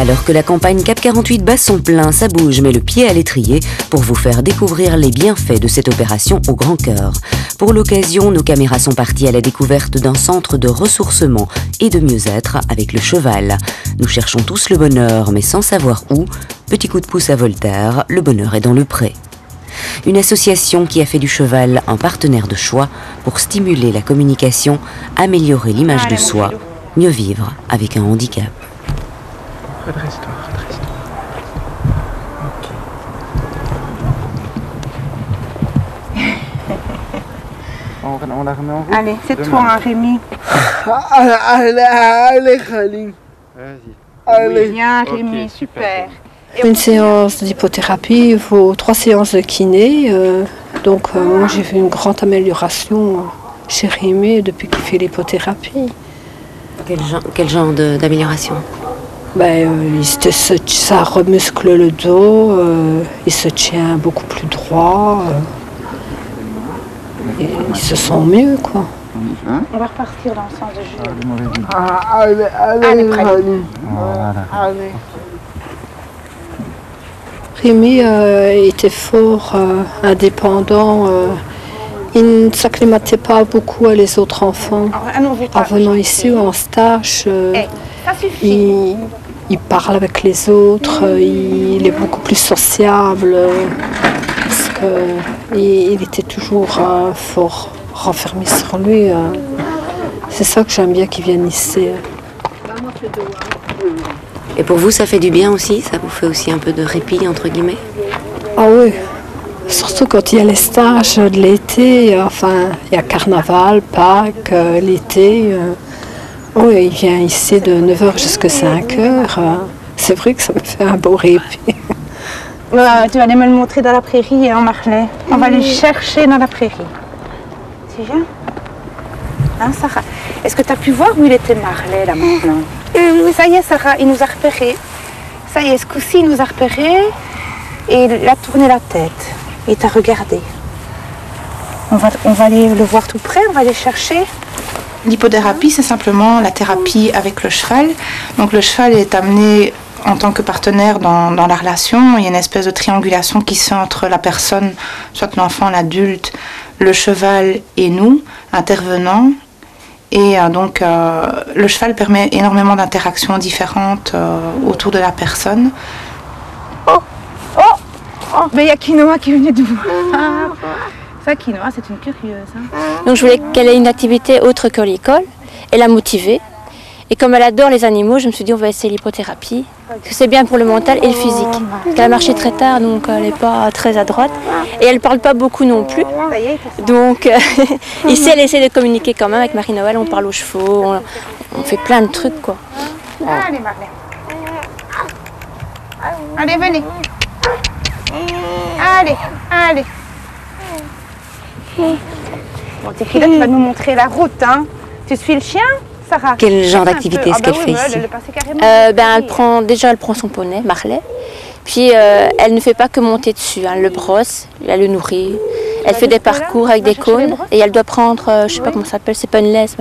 Alors que la campagne Cap 48 bat son plein, ça bouge, mais le pied à l'étrier pour vous faire découvrir les bienfaits de cette opération au grand cœur. Pour l'occasion, nos caméras sont parties à la découverte d'un centre de ressourcement et de mieux-être avec le cheval. Nous cherchons tous le bonheur, mais sans savoir où. Petit coup de pouce à Voltaire, le bonheur est dans le pré. Une association qui a fait du cheval un partenaire de choix pour stimuler la communication, améliorer l'image de soi, mieux vivre avec un handicap. Redresse-toi, redresse-toi. Ok. On la remet en route. Allez, c'est toi, hein, Rémi. Allez, Khalim. Vas-y. Allez. Bien, Rémi, Ok, super. Une séance d'hypothérapie, il faut 3 séances de kiné. Moi, j'ai vu une grande amélioration chez Rémi depuis qu'il fait l'hypothérapie. Quel genre d'amélioration? Ça remuscle le dos, il se tient beaucoup plus droit, et il se sent mieux, quoi. On va repartir dans le sens de Jules. Allez, Khalim. Voilà. Allez. Rémi était fort indépendant. Il ne s'acclimatait pas beaucoup à les autres enfants. En venant ici en stage, Ça suffit. il parle avec les autres, il est beaucoup plus sociable. Parce qu'il était toujours fort renfermé sur lui. C'est ça que j'aime bien qu'il vienne ici. Et pour vous, ça fait du bien aussi? Ça vous fait aussi un peu de répit, entre guillemets? Ah oui, surtout quand il y a les stages de l'été, il y a Carnaval, Pâques, l'été. Oui, il vient ici de 9h jusqu'à 5h. C'est vrai que ça me fait un beau répit. Tu vas aller me le montrer dans la prairie, hein, Marley. On va aller chercher dans la prairie. Tu viens? Hein, Sarah? Est-ce que tu as pu voir où il était, Marley, là, maintenant? Ça y est, Sarah, il nous a repérés. Ça y est, ce coup-ci, il nous a repérés et il a tourné la tête. Il t'a regardé. On va aller le voir tout près, on va aller chercher. L'hypothérapie, c'est simplement la thérapie avec le cheval. Donc le cheval est amené en tant que partenaire dans la relation. Il y a une espèce de triangulation qui se fait entre la personne, soit l'enfant, l'adulte, le cheval et nous, intervenants. Et le cheval permet énormément d'interactions différentes autour de la personne. Mais il y a Quinoa qui venait de vous. Ça, Quinoa, c'est une curieuse. Hein. Donc je voulais qu'elle ait une activité autre que l'école et la motiver. Et comme elle adore les animaux, je me suis dit on va essayer l'hypothérapie. Parce que c'est bien pour le mental et le physique. Parce qu'elle a marché très tard, donc elle n'est pas très à droite. Et elle ne parle pas beaucoup non plus. Donc ici elle essaie de communiquer quand même avec Marie-Noël. On parle aux chevaux, on fait plein de trucs, quoi. Allez, Marley. Allez, venez. Allez, allez. Bon, t'es là, tu vas nous montrer la route, hein. Tu suis le chien, Sarah? Quel genre d'activité est-ce qu'elle fait ici? Elle prend son poney, Marley. Puis elle ne fait pas que monter dessus, hein. Elle le brosse, elle le nourrit. Elle fait des parcours avec des cônes et elle doit prendre, je ne sais pas comment ça s'appelle, c'est pas une laisse.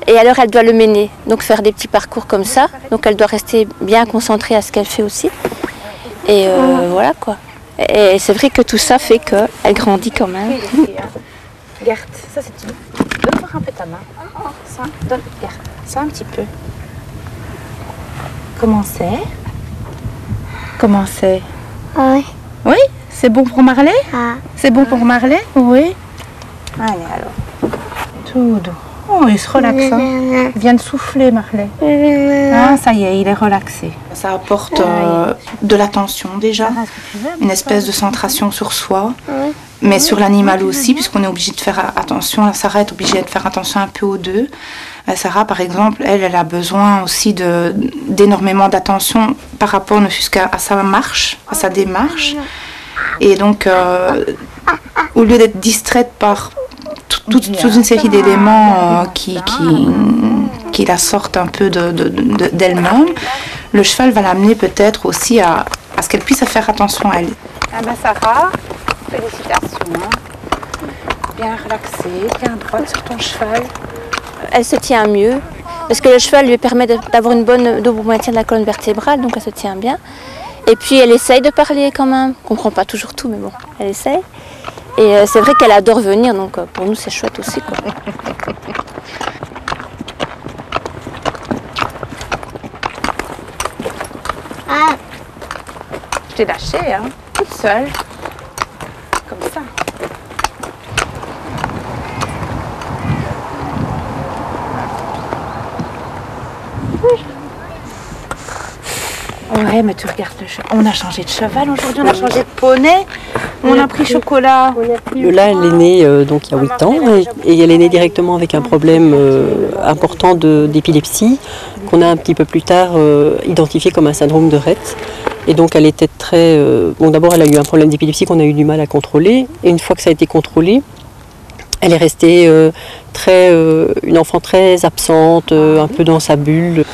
Et alors elle doit le mener, donc faire des petits parcours comme ça. Donc elle doit rester bien concentrée à ce qu'elle fait aussi. Et voilà, quoi. Et c'est vrai que tout ça fait qu'elle grandit quand même. Regarde, ça c'est une... Donne voir un peu ta main. Ça, donne, regarde, ça un petit peu. Comment c'est? Comment c'est? Oui. Oui? C'est bon pour Marley? Ah. C'est bon pour Marley? Oui. Allez alors. Tout doux. Oh, il se relaxe. Hein. Il vient de souffler, Marley. Ah, ça y est, il est relaxé. Ça apporte de l'attention déjà, une espèce de centration sur soi, mais sur l'animal aussi, puisqu'on est obligé de faire attention. Sarah est obligée de faire attention un peu aux deux. Sarah, par exemple, elle a besoin aussi d'énormément d'attention par rapport ne fût-ce qu'à sa marche, à sa démarche. Et donc, au lieu d'être distraite par toute une série d'éléments qui la sortent un peu d'elle-même, le cheval va l'amener peut-être aussi à ce qu'elle puisse faire attention à elle. Ah ben Sarah, félicitations. Bien relaxée, bien droite sur ton cheval. Elle se tient mieux. Parce que le cheval lui permet d'avoir une bonne double maintien de la colonne vertébrale, donc elle se tient bien. Et puis elle essaye de parler quand même. On comprend pas toujours tout, mais bon, elle essaye. Et c'est vrai qu'elle adore venir, donc pour nous c'est chouette aussi, quoi. Je t'ai lâchée, hein, toute seule. Comme ça. Ouais, mais tu regardes le cheval. On a changé de cheval aujourd'hui, on a changé de poney. On a pris chocolat. Lola, elle est née donc il y a 8 ans et elle est née directement avec un problème important d'épilepsie qu'on a un petit peu plus tard identifié comme un syndrome de Rett. Et donc elle était très... bon, d'abord elle a eu un problème d'épilepsie qu'on a eu du mal à contrôler. Et une fois que ça a été contrôlé, elle est restée une enfant très absente, un peu dans sa bulle.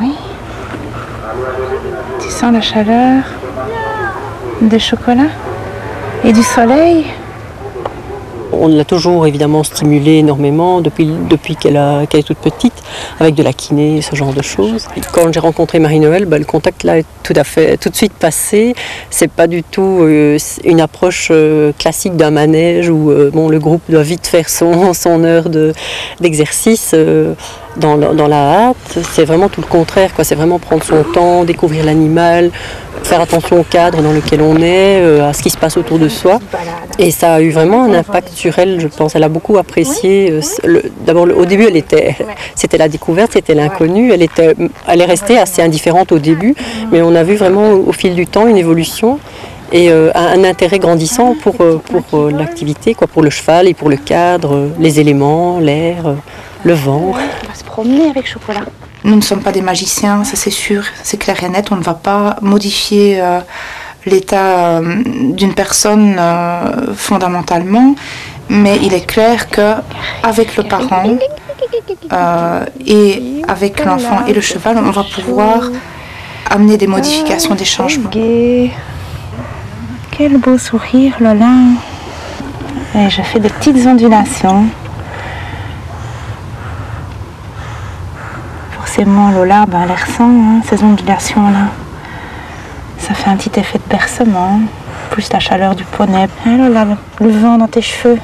Oui. Tu sens la chaleur des chocolats et du soleil? On l'a toujours évidemment stimulée énormément depuis qu'elle est toute petite, avec de la kiné, ce genre de choses. Quand j'ai rencontré Marie-Noëlle, le contact là est tout de suite passé. C'est pas du tout une approche classique d'un manège où le groupe doit vite faire son heure d'exercice dans la hâte. C'est vraiment tout le contraire, quoi. C'est vraiment prendre son temps, découvrir l'animal, faire attention au cadre dans lequel on est, à ce qui se passe autour de soi. Et ça a eu vraiment un impact sur elle, je pense. Elle a beaucoup apprécié. D'abord, au début, c'était la découverte, c'était l'inconnu. Elle est restée assez indifférente au début, mais on a vu vraiment au fil du temps une évolution et un intérêt grandissant pour l'activité, quoi, pour le cheval et pour le cadre, les éléments, l'air, le vent. On va se promener avec chocolat. Nous ne sommes pas des magiciens, ça c'est sûr, c'est clair et net. On ne va pas modifier l'état d'une personne fondamentalement, mais il est clair qu'avec le parent et avec l'enfant et le cheval, on va pouvoir amener des modifications, des changements. Quel beau sourire, Lola. Et je fais des petites ondulations. Forcément, Lola, elle les ressent, ces ondulations-là. Ça fait un petit effet de bercement, plus la chaleur du poney. Ah, Lola, le vent dans tes cheveux,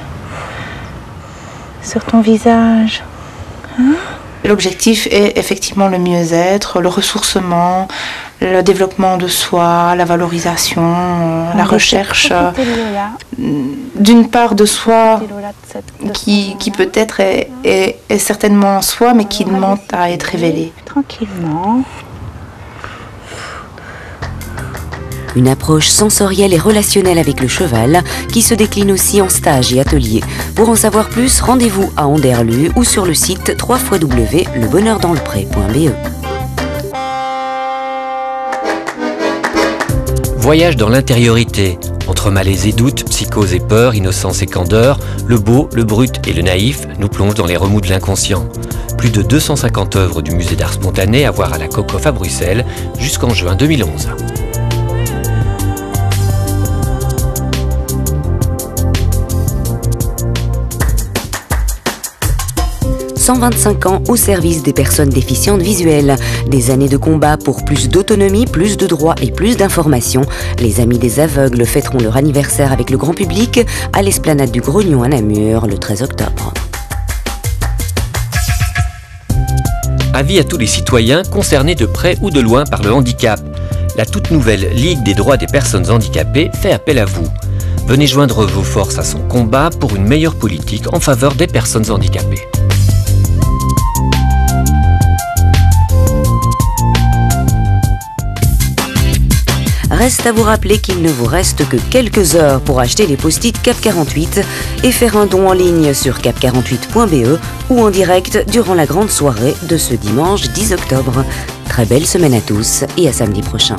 sur ton visage. Hein? L'objectif est effectivement le mieux-être, le ressourcement, le développement de soi, la valorisation, la recherche d'une part de soi qui peut-être est certainement en soi, mais qui demande à être révélée. Tranquillement. Une approche sensorielle et relationnelle avec le cheval qui se décline aussi en stage et atelier. Pour en savoir plus, rendez-vous à Anderlu ou sur le site www.lebonheurdanslepré.be. Voyage dans l'intériorité. Entre malaise et doute, psychose et peur, innocence et candeur, le beau, le brut et le naïf nous plongent dans les remous de l'inconscient. Plus de 250 œuvres du musée d'art spontané à voir à la Cocof à Bruxelles jusqu'en juin 2011. 125 ans au service des personnes déficientes visuelles. Des années de combat pour plus d'autonomie, plus de droits et plus d'informations. Les Amis des aveugles fêteront leur anniversaire avec le grand public à l'esplanade du Grognon à Namur le 13 octobre. Avis à tous les citoyens concernés de près ou de loin par le handicap. La toute nouvelle Ligue des droits des personnes handicapées fait appel à vous. Venez joindre vos forces à son combat pour une meilleure politique en faveur des personnes handicapées. Reste à vous rappeler qu'il ne vous reste que quelques heures pour acheter les post-it Cap 48 et faire un don en ligne sur cap48.be ou en direct durant la grande soirée de ce dimanche 10 octobre. Très belle semaine à tous et à samedi prochain.